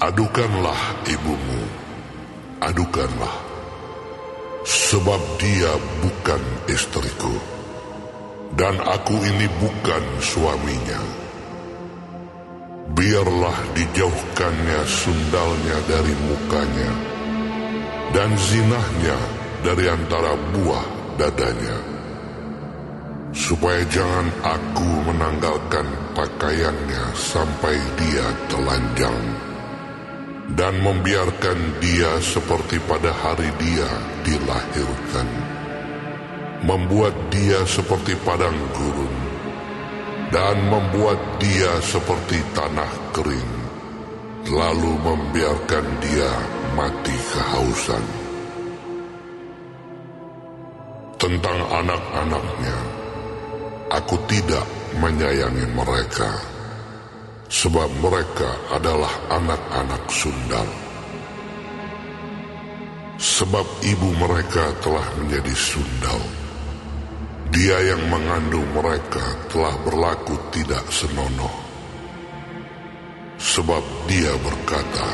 Adukanlah ibumu, adukanlah, sebab dia bukan istriku, dan aku ini bukan suaminya. Biarlah dijauhkannya sundalnya dari mukanya, dan zinahnya dari antara buah dadanya, supaya jangan aku menanggalkan pakaiannya sampai dia telanjang, dan membiarkan dia seperti pada hari dia dilahirkan, membuat dia seperti padang gurun, dan membuat dia seperti tanah kering, lalu membiarkan dia mati kehausan. Tentang anak-anaknya, aku tidak menyayangi mereka, sebab mereka adalah anak-anak sundal. Sebab ibu mereka telah menjadi sundal. Dia yang mengandung mereka telah berlaku tidak senonoh. Sebab dia berkata,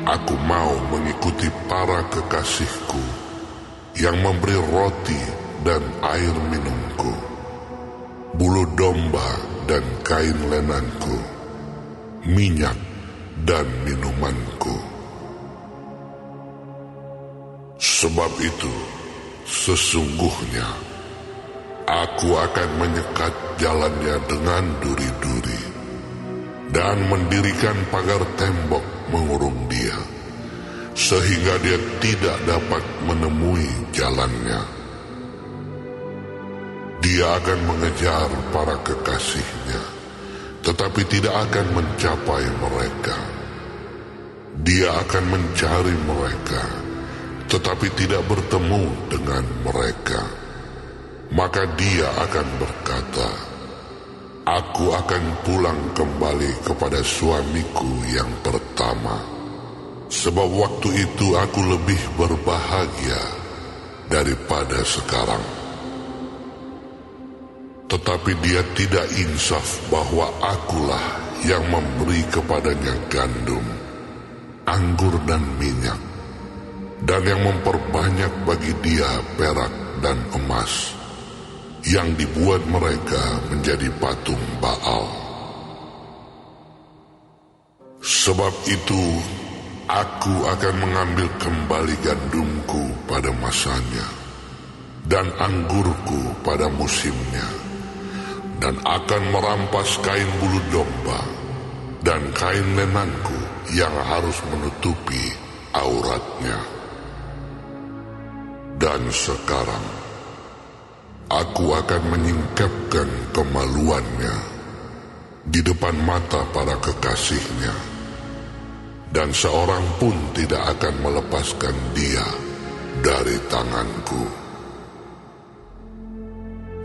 aku mau mengikuti para kekasihku yang memberi roti dan air minumku, bulu domba dan kain lenanku, minyak dan minumanku. Sebab itu, sesungguhnya aku akan menyekat jalannya dengan duri-duri, dan mendirikan pagar tembok mengurung dia, sehingga dia tidak dapat menemui jalannya. Dia akan mengejar para kekasihnya, tetapi tidak akan mencapai mereka. Dia akan mencari mereka, tetapi tidak bertemu dengan mereka. Maka dia akan berkata, aku akan pulang kembali kepada suamiku yang pertama, sebab waktu itu aku lebih berbahagia daripada sekarang. Tetapi dia tidak insaf bahwa akulah yang memberi kepadanya gandum, anggur dan minyak, dan yang memperbanyak bagi dia perak dan emas, yang dibuat mereka menjadi patung Baal. Sebab itu, aku akan mengambil kembali gandumku pada masanya, dan anggurku pada musimnya, dan akan merampas kain bulu domba, dan kain lenanku yang harus menutupi auratnya. Dan sekarang, aku akan menyingkapkan kemaluannya di depan mata para kekasihnya, dan seorang pun tidak akan melepaskan dia dari tanganku.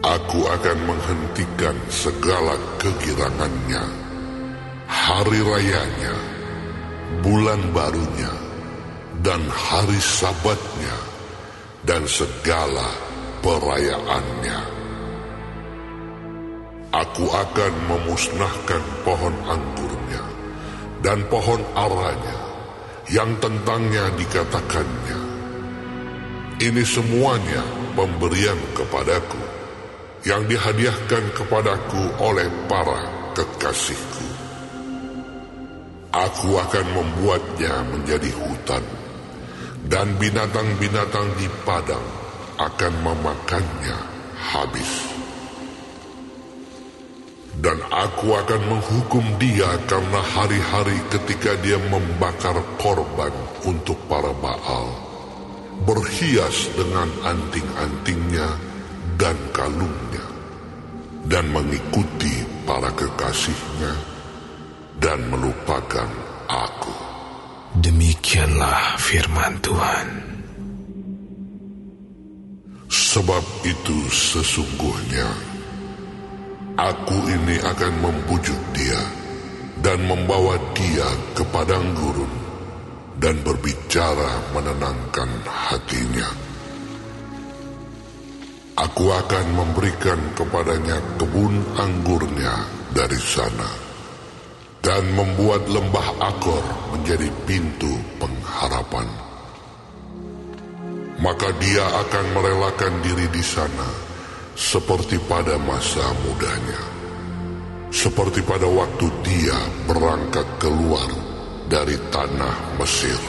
Aku akan menghentikan segala kegirangannya, hari rayanya, bulan barunya, dan hari sabatnya, dan segala perayaannya. Aku akan memusnahkan pohon anggurnya dan pohon aranya yang tentangnya dikatakannya, ini semuanya pemberian kepadaku, yang dihadiahkan kepadaku oleh para kekasihku. Aku akan membuatnya menjadi hutan, dan binatang-binatang di padang akan memakannya habis. Dan aku akan menghukum dia karena hari-hari ketika dia membakar korban untuk para Baal, berhias dengan anting-antingnya dan kalungnya, dan mengikuti para kekasihnya, dan melupakan aku. Demikianlah firman Tuhan. Sebab itu sesungguhnya aku ini akan membujuk dia dan membawa dia ke padang gurun dan berbicara menenangkan hatinya. Aku akan memberikan kepadanya kebun anggurnya dari sana, dan membuat lembah Akor menjadi pintu pengharapan. Maka dia akan merelakan diri di sana seperti pada masa mudanya, seperti pada waktu dia berangkat keluar dari tanah Mesir.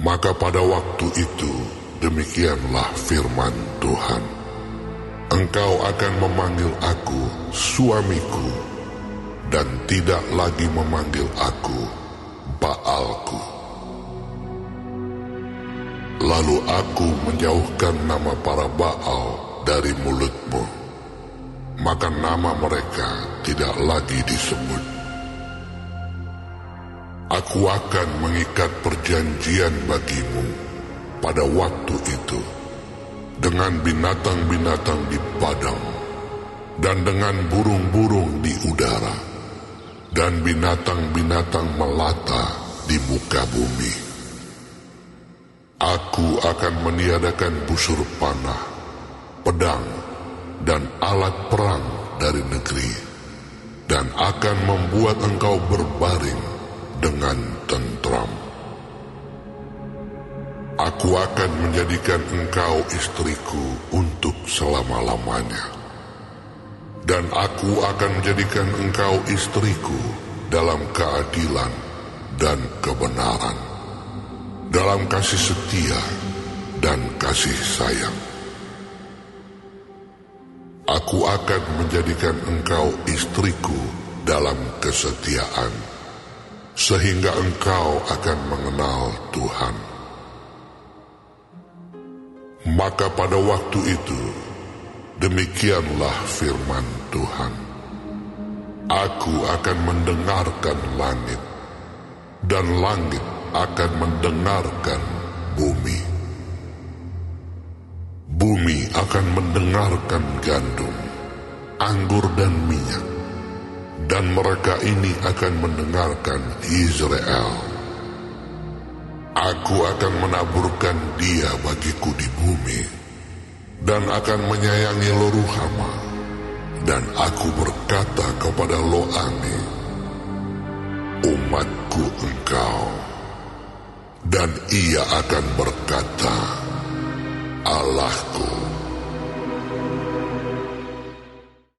Maka pada waktu itu, demikianlah firman Tuhan, engkau akan memanggil aku suamiku, dan tidak lagi memanggil aku Baalku. Lalu aku menjauhkan nama para Baal dari mulutmu, maka nama mereka tidak lagi disebut. Aku akan mengikat perjanjian bagimu pada waktu itu dengan binatang-binatang di padang, dan dengan burung-burung di udara, dan binatang-binatang melata di muka bumi. Aku akan meniadakan busur panah, pedang, dan alat perang dari negeri, dan akan membuat engkau berbaring dengan tentram. Aku akan menjadikan engkau istriku untuk selama-lamanya, dan aku akan menjadikan engkau istriku dalam keadilan dan kebenaran, dalam kasih setia dan kasih sayang. Aku akan menjadikan engkau istriku dalam kesetiaan, sehingga engkau akan mengenal Tuhan. Maka pada waktu itu, demikianlah firman Tuhan, aku akan mendengarkan langit, dan langit akan mendengarkan bumi. Bumi akan mendengarkan gandum, anggur dan minyak, dan mereka ini akan mendengarkan Israel. Aku akan menaburkan dia bagiku di bumi, dan akan menyayangi Lo-ruhama, dan aku berkata kepada Lo-ami, umatku engkau. Dan ia akan berkata, Allahku.